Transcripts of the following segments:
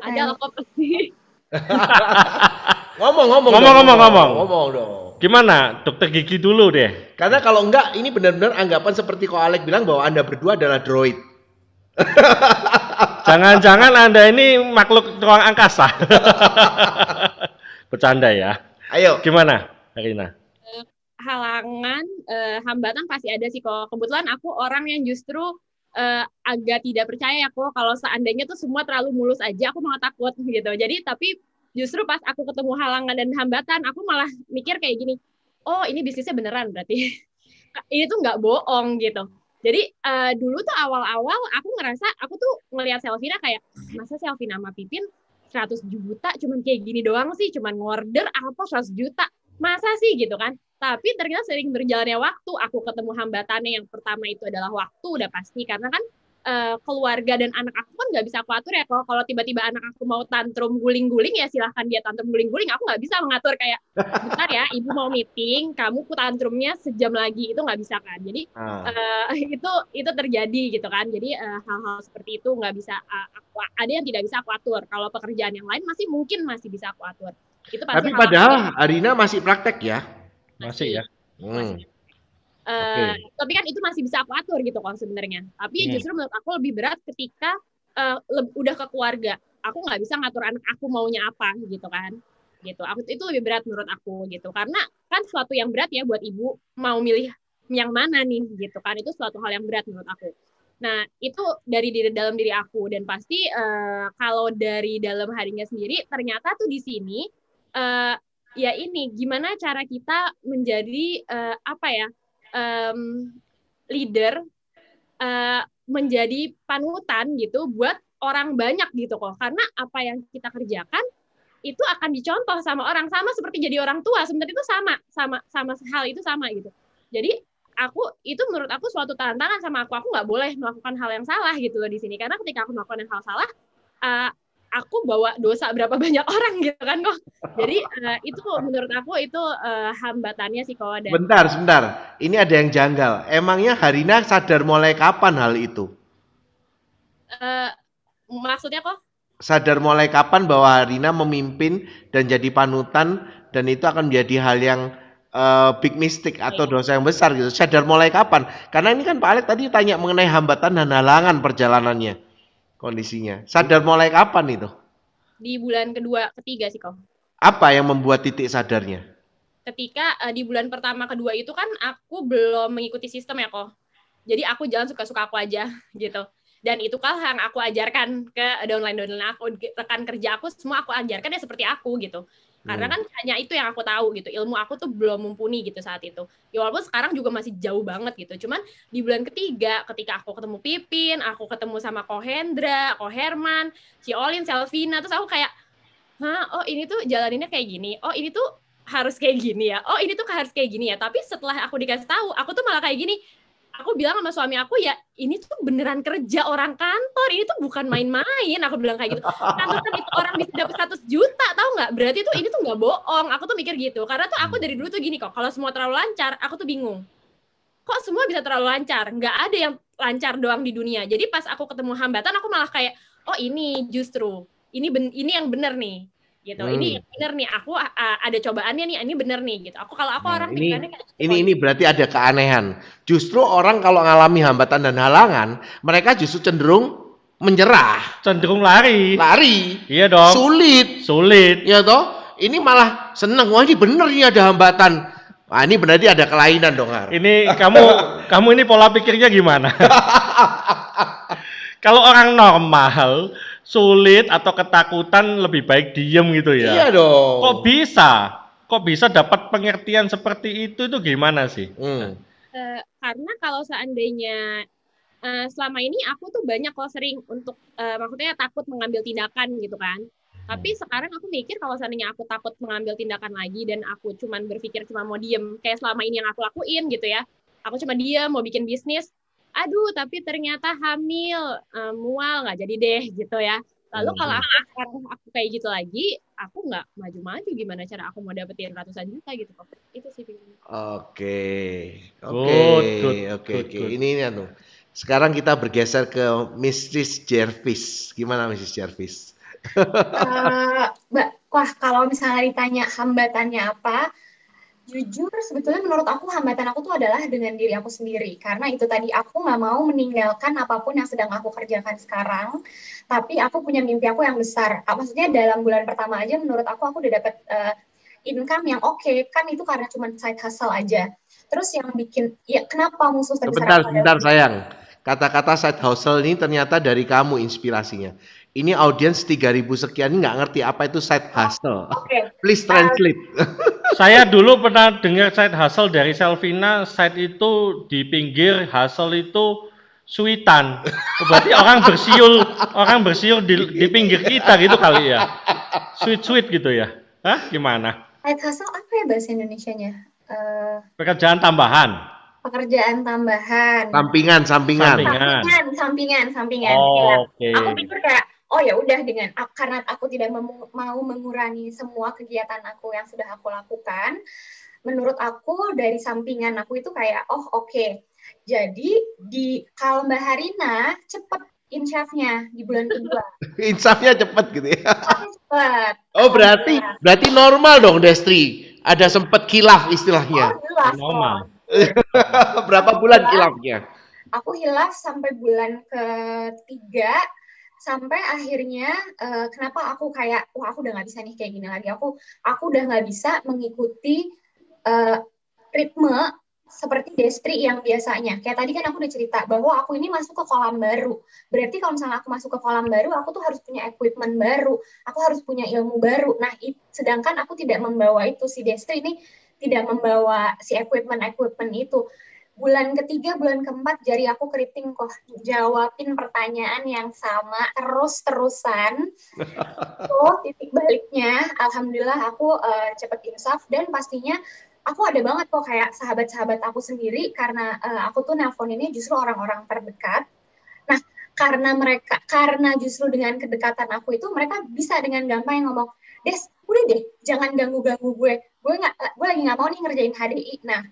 Ada lah kok pasti. Ngomong dong. Gimana? Dokter gigi dulu deh. Karena kalau enggak, ini benar-benar anggapan seperti Ko Alek bilang bahwa Anda berdua adalah droid. Jangan-jangan Anda ini makhluk ruang angkasa. Bercanda ya. Ayo. Gimana, Rina? Halangan, hambatan pasti ada sih kok. Kebetulan aku orang yang justru agak tidak percaya kok kalau seandainya tuh semua terlalu mulus aja, aku malah takut gitu. Jadi tapi justru pas aku ketemu halangan dan hambatan, aku malah mikir kayak gini, oh ini bisnisnya beneran berarti. Ini tuh nggak bohong gitu. Jadi dulu tuh awal-awal aku ngerasa, aku tuh ngelihat Selvina kayak, masa Selvina sama Pipin 100 juta cuman kayak gini doang sih, cuman ngorder apa 100 juta. Masa sih gitu kan. Tapi ternyata sering berjalannya waktu, aku ketemu hambatannya. Yang pertama itu adalah waktu, udah pasti. Karena kan keluarga dan anak aku kan nggak bisa aku atur ya. Kalau tiba-tiba anak aku mau tantrum guling-guling, ya silahkan dia tantrum guling-guling. Aku nggak bisa mengatur kayak, bentar ya, ibu mau meeting, kamu tantrumnya sejam lagi. Itu nggak bisa kan. Jadi itu terjadi gitu kan. Jadi hal-hal seperti itu nggak bisa ada yang tidak bisa aku atur. Kalau pekerjaan yang lain masih bisa aku atur. Itu pasti. Tapi padahal Arina masih praktek ya? Masih ya. Masih. Okay. Tapi kan itu masih bisa aku atur gitu kan sebenarnya. Tapi justru menurut aku lebih berat ketika udah ke keluarga. Aku nggak bisa ngatur anak aku maunya apa gitu kan. Gitu. Itu lebih berat menurut aku gitu. Karena kan suatu yang berat ya buat ibu mau milih yang mana nih gitu kan. Itu suatu hal yang berat menurut aku. Nah, itu dari dalam diri aku. Dan pasti kalau dari dalam harinya sendiri, ternyata tuh di sini ya ini gimana cara kita menjadi leader, menjadi panutan gitu buat orang banyak gitu kok. Karena apa yang kita kerjakan itu akan dicontoh sama orang, sama seperti jadi orang tua. Sebenarnya itu sama hal itu sama gitu. Jadi itu menurut aku suatu tantangan sama aku nggak boleh melakukan hal yang salah gitu loh di sini. Karena ketika aku melakukan hal salah, aku bawa dosa berapa banyak orang gitu kan kok. Jadi itu menurut aku itu hambatannya sih kok. Sebentar. Ini ada yang janggal. Emangnya Harina sadar mulai kapan hal itu? Maksudnya kok? Sadar mulai kapan bahwa Harina memimpin dan jadi panutan dan itu akan menjadi hal yang big mistake atau dosa yang besar gitu. Sadar mulai kapan? Karena ini kan Pak Alek tadi tanya mengenai hambatan dan halangan perjalanannya, kondisinya. Sadar mulai kapan itu? Di bulan kedua, ketiga sih kok. Apa yang membuat titik sadarnya? Ketika di bulan pertama, kedua itu kan aku belum mengikuti sistem ya kok. Jadi aku jalan suka-suka aku aja gitu. Dan itu kan yang aku ajarkan ke downline aku, rekan kerja aku semua aku ajarkan ya seperti aku gitu. Karena kan hanya itu yang aku tahu gitu. Ilmu aku tuh belum mumpuni gitu saat itu. Ya walaupun sekarang juga masih jauh banget gitu. Cuman di bulan ketiga ketika aku ketemu Pipin, aku ketemu sama Ko Hendra, Ko Herman, Ci Olin, Selvina, terus aku kayak, oh ini tuh jalaninnya kayak gini. Oh ini tuh harus kayak gini ya. Oh ini tuh harus kayak gini ya. Tapi setelah aku dikasih tahu, aku tuh malah kayak gini. Aku bilang sama suami aku, ya ini tuh beneran kerja orang kantor, ini tuh bukan main-main. Aku bilang kayak gitu. Kantor kan itu orang bisa dapat 100 juta, tahu nggak? Berarti tuh ini tuh nggak bohong. Aku tuh mikir gitu. Karena tuh aku dari dulu tuh gini kok, kalau semua terlalu lancar, aku tuh bingung. Kok semua bisa terlalu lancar? Nggak ada yang lancar doang di dunia. Jadi pas aku ketemu hambatan, aku malah kayak, oh ini justru, ini yang bener nih. Gitu. Ini bener nih, aku ada cobaannya nih, ini bener nih gitu. Kalau aku orang pikirannya ini berarti ada keanehan. Justru orang kalau ngalami hambatan dan halangan, mereka justru cenderung menyerah, cenderung lari. Iya dong. Sulit. Ya toh? Ini malah seneng. Wah, ini bener nih ada hambatan. Wah, ini berarti ada kelainan dong, Har. Ini kamu ini pola pikirnya gimana? Kalau orang normal sulit atau ketakutan lebih baik diem gitu ya. Iya dong. Kok bisa dapat pengertian seperti itu gimana sih? Karena kalau seandainya selama ini aku tuh banyak kok sering untuk maksudnya takut mengambil tindakan gitu kan. Tapi sekarang aku mikir kalau seandainya aku takut mengambil tindakan lagi dan aku cuman berpikir cuma mau diem kayak selama ini yang aku lakuin gitu ya. Aku cuma diem mau bikin bisnis. Aduh, tapi ternyata hamil, mual, nggak jadi deh gitu ya. Lalu kalau aku kayak gitu lagi, aku nggak maju-maju, gimana cara aku mau dapetin ratusan juta gitu kok. Itu sih pikirannya. Oke. Ini ya tuh. Sekarang kita bergeser ke Mrs. Jervis. Gimana Mrs. Jervis? Wah, kalau misalnya ditanya hambatannya apa, jujur sebetulnya menurut aku hambatan aku tuh adalah dengan diri aku sendiri. Karena itu tadi aku nggak mau meninggalkan apapun yang sedang aku kerjakan sekarang, tapi aku punya mimpi aku yang besar. Maksudnya dalam bulan pertama aja menurut aku udah dapat income yang oke, kan itu karena cuma side hustle aja. Terus yang bikin, ya kenapa musuh terbesar Sebentar, aku adalah sebentar sayang. Kata-kata side hustle ini ternyata dari kamu inspirasinya. Ini audiens 3.000 sekian ini nggak ngerti apa itu side hustle. oke. Please translate. Saya dulu pernah dengar side hustle dari Selvina, side itu di pinggir, hustle itu suitan. Berarti orang bersiul di pinggir kita gitu kali ya. Sweet gitu ya. Hah? Gimana? Side hustle apa ya bahasa Indonesianya? Pekerjaan tambahan. Pekerjaan tambahan. Sampingan. Sampingan. Oh, Ya. oke. Aku pikir kayak, oh ya udah karena aku tidak mau mengurangi semua kegiatan aku yang sudah aku lakukan. Menurut aku dari sampingan aku itu kayak, oh oke. Jadi kalau Mbak Harina cepet insyafnya di bulan kedua. Insafnya cepet gitu ya. Cepet. Oh berarti normal dong Destri. Ada sempet kilaf istilahnya. Oh jelas. Normal. Berapa bulan kilafnya? Aku hilaf sampai bulan ketiga, sampai akhirnya kenapa aku kayak wah aku udah nggak bisa nih kayak gini lagi, aku udah nggak bisa mengikuti ritme seperti Destri yang biasanya. Kayak tadi kan aku udah cerita bahwa aku ini masuk ke kolam baru. Berarti kalau misalnya aku masuk ke kolam baru, aku tuh harus punya equipment baru, aku harus punya ilmu baru. Nah, sedangkan aku tidak membawa itu, si Destri ini tidak membawa si equipment itu. Bulan ketiga, bulan keempat, jari aku keriting kok jawabin pertanyaan yang sama terus-terusan. Titik baliknya, alhamdulillah aku cepet insaf, dan pastinya aku ada banget kok kayak sahabat-sahabat aku sendiri, karena aku tuh nelpon ini justru orang-orang terdekat. Nah, karena justru dengan kedekatan aku itu, mereka bisa dengan gampang ngomong, Des, udah deh, jangan ganggu-ganggu gue lagi nggak mau nih ngerjain HDI. Nah,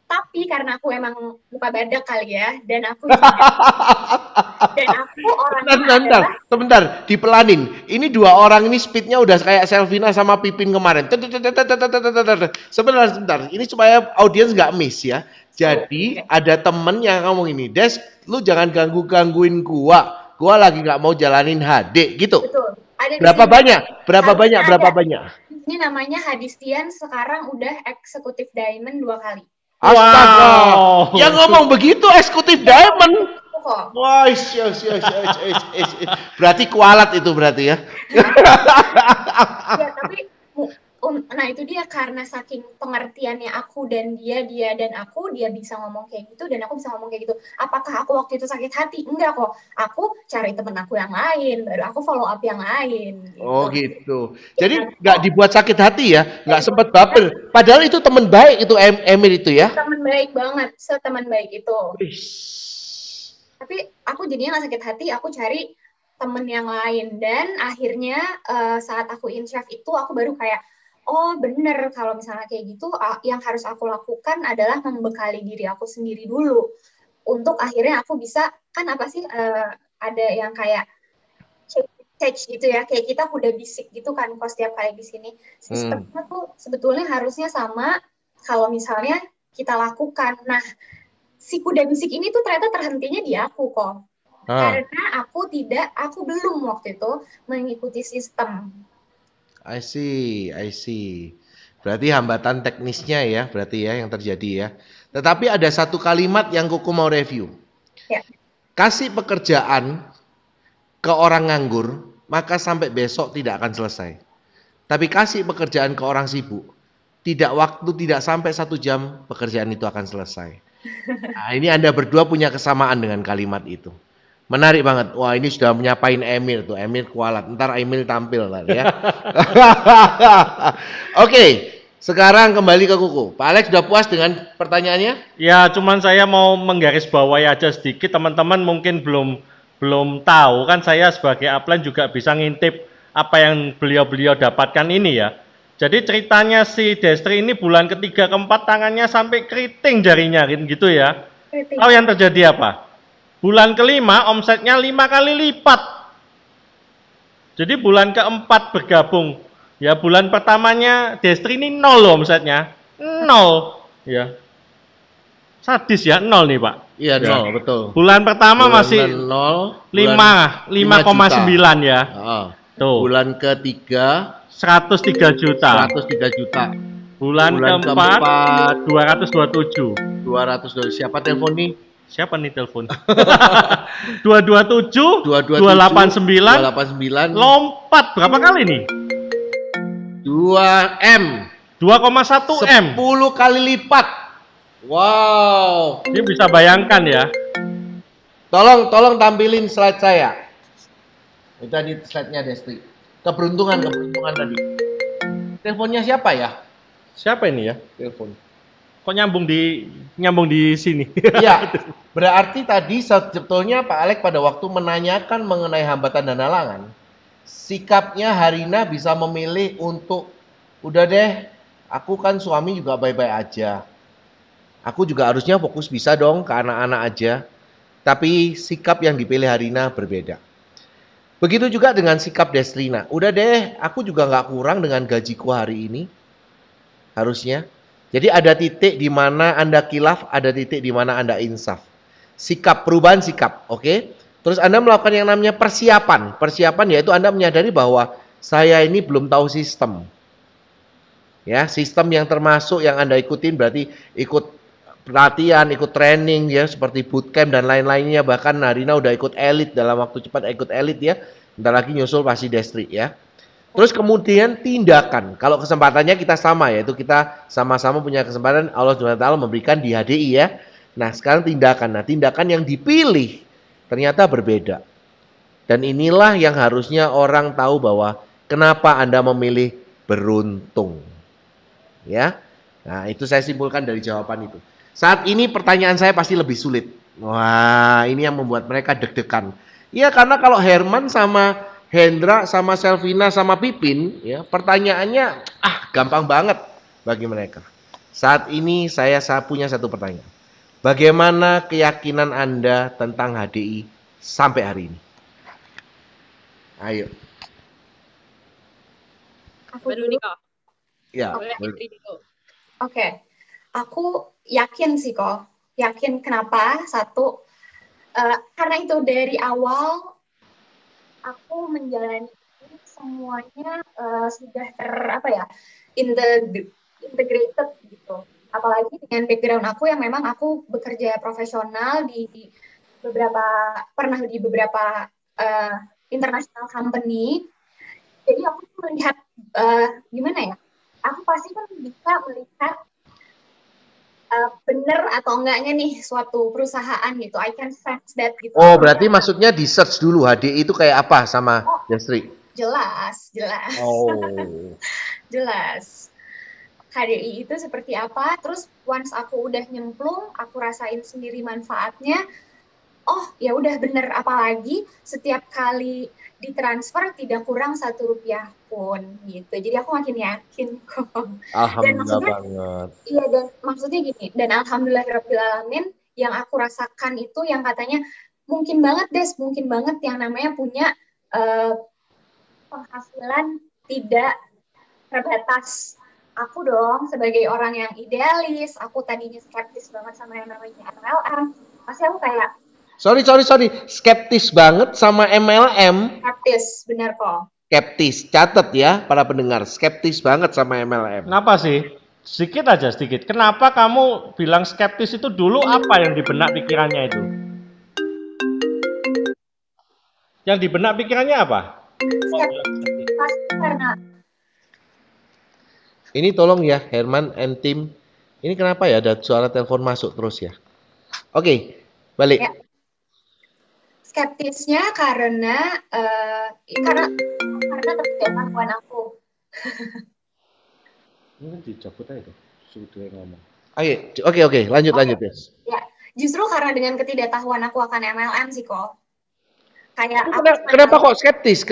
tapi karena aku emang muka badak kali ya, dan aku orangnya sebentar, dipelanin. Ini dua orang ini speednya udah kayak Selvina sama Pipin kemarin. Sebentar. Ini supaya audiens nggak miss ya. Jadi ada temen yang ngomong ini, Des, lu jangan gangguin gua. Gua lagi nggak mau jalanin HD gitu. Betul. Berapa banyak? Ini namanya Hadistian, sekarang udah eksekutif diamond 2 kali. Astaga, yang ngomong begitu eksekutif diamond. Wah, berarti kualat itu berarti ya. Ya, tapi nah itu dia, karena saking pengertiannya aku dan dia dan aku, dia bisa ngomong kayak gitu dan aku bisa ngomong kayak gitu. Apakah aku waktu itu sakit hati? Enggak kok. Aku cari temen aku yang lain, baru aku follow up yang lain. Gitu. Oh gitu. Jadi nggak dibuat sakit hati ya, nggak sempat baper. Padahal itu teman baik itu Emir itu ya. Teman baik banget, seteman baik itu. Tapi aku jadinya nggak sakit hati, aku cari temen yang lain, dan akhirnya saat aku insyaf itu aku baru kayak, oh bener, kalau misalnya kayak gitu yang harus aku lakukan adalah membekali diri aku sendiri dulu untuk akhirnya aku bisa, kan apa sih ada yang kayak change gitu ya, kayak kita udah bisik gitu kan kok setiap kali di sini. Sistemnya tuh sebetulnya harusnya sama kalau misalnya kita lakukan. Nah, si kuda bisik ini tuh ternyata terhentinya di aku kok. Karena aku belum waktu itu mengikuti sistem. I see. Berarti hambatan teknisnya ya, berarti ya yang terjadi ya. Tetapi ada satu kalimat yang Kuku mau review. Ya. Kasih pekerjaan ke orang nganggur, maka sampai besok tidak akan selesai. Tapi kasih pekerjaan ke orang sibuk, tidak sampai 1 jam pekerjaan itu akan selesai. Nah, ini Anda berdua punya kesamaan dengan kalimat itu. Menarik banget. Wah, ini sudah menyapain Emir tuh. Emir kualat. Ntar Emir tampil lah ya. Oke, sekarang kembali ke Kuku. Pak Alex sudah puas dengan pertanyaannya? Ya, cuman saya mau menggarisbawahi aja sedikit. Teman-teman mungkin belum tahu kan, saya sebagai upline juga bisa ngintip apa yang beliau dapatkan ini ya. Jadi ceritanya si Destri ini bulan ketiga keempat tangannya sampai keriting jarinya gitu ya. Tahu yang terjadi apa? Bulan kelima omsetnya 5 kali lipat. Jadi bulan keempat bergabung. Ya bulan pertamanya Destri ini 0 loh omsetnya. 0. Ya. Sadis ya 0 nih Pak. Iya, Ya. 0, betul. Bulan pertama Bulan masih 0, 5,9 ya. Heeh. Tuh. Bulan ketiga 103 juta. 103 juta. Bulan keempat 227. 200. Siapa telepon nih? Siapa nih telepon? 227, 289, 289, lompat berapa kali nih? 2M. 2,1 M. 10 kali lipat. Wow. Ini bisa bayangkan ya. Tolong tampilin slide saya. Itu tadi slide-nya Destri. Keberuntungan tadi. Teleponnya siapa ya? Siapa ini ya? Telepon. Kok nyambung di sini? Iya. Berarti tadi sebetulnya Pak Alek pada waktu menanyakan mengenai hambatan dan halangan, sikapnya Harina bisa memilih untuk udah deh, aku kan suami juga baik-baik aja. Aku juga harusnya fokus bisa dong ke anak-anak aja. Tapi sikap yang dipilih Harina berbeda. Begitu juga dengan sikap Destrina. Udah deh, aku juga nggak kurang dengan gajiku hari ini. Harusnya. Jadi ada titik di mana Anda kilaf, ada titik di mana Anda insaf. Sikap, perubahan sikap, oke? Terus Anda melakukan yang namanya persiapan. Persiapan yaitu Anda menyadari bahwa saya ini belum tahu sistem. Ya, sistem yang termasuk yang Anda ikutin berarti ikut pelatihan, ikut training ya seperti bootcamp dan lain-lainnya. Bahkan Harina udah ikut elit dalam waktu cepat ikut elit ya. Bentar lagi nyusul pasti Destri ya. Terus kemudian tindakan. Kalau kesempatannya kita sama yaitu kita sama-sama punya kesempatan Allah SWT memberikan di HDI ya. Nah, sekarang tindakan. Nah, tindakan yang dipilih ternyata berbeda. Dan inilah yang harusnya orang tahu bahwa kenapa Anda memilih beruntung. Ya. Nah, itu saya simpulkan dari jawaban itu. Saat ini pertanyaan saya pasti lebih sulit. Wah, ini yang membuat mereka deg-degan. Iya, karena kalau Herman sama Hendra sama Selvina sama Pipin, ya pertanyaannya gampang banget bagi mereka. Saat ini saya punya satu pertanyaan. Bagaimana keyakinan Anda tentang HDI sampai hari ini? Ayo. Baru nih kok. Ya. Oke. Aku yakin sih kok. Yakin kenapa? Satu, karena itu dari awal aku menjalani semuanya sudah integrated gitu. Apalagi dengan background aku yang memang aku bekerja profesional pernah di beberapa international company. Jadi aku melihat gimana ya? Aku pasti kan bisa melihat benar atau enggaknya nih suatu perusahaan gitu. I can sense that gitu. Oh, berarti maksudnya di search dulu HDI itu kayak apa sama Destri? Jelas. Oh. Jelas. HDI itu seperti apa? Terus once aku udah nyemplung, aku rasain sendiri manfaatnya. Oh, ya udah bener, apalagi setiap kali ditransfer tidak kurang Rp1 pun gitu. Jadi aku makin yakin kok. Alhamdulillah banget. Iya, dan maksudnya gini, dan alhamdulillahirrabbilalamin yang aku rasakan itu yang katanya mungkin banget yang namanya punya penghasilan tidak terbatas. Aku dong sebagai orang yang idealis, aku tadinya skeptis banget sama yang namanya MLM. Pasti aku kayak Sorry. Skeptis banget sama MLM. skeptis, benar kok. Skeptis. Catat ya para pendengar. Skeptis banget sama MLM. Kenapa sih? Sedikit. Kenapa kamu bilang skeptis itu dulu apa yang di benak pikirannya itu? Yang di benak pikirannya apa? Skeptis pasti karena Ini tolong ya Herman and tim. Ini kenapa ya ada suara telepon masuk terus ya? Oke, balik. Ya. Skeptisnya karena ketidakmampuan aku. Ini kan dicabut aja tuh, sudah ngomong. Oke, lanjut ya. Ya, justru karena dengan ketidaktahuan aku akan MLM sih kok. Kayak Kenapa kok skeptis?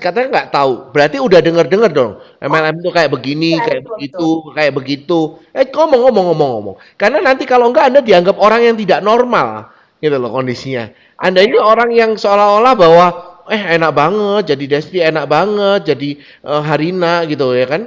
Katanya nggak tahu. Berarti udah denger dong. MLM itu kayak begini, ya, kayak betul, begitu, kayak begitu. Ngomong. Karena nanti kalau enggak Anda dianggap orang yang tidak normal, gitu loh kondisinya. Anda ini orang yang seolah-olah bahwa enak banget jadi Desti, enak banget jadi Harina gitu ya kan.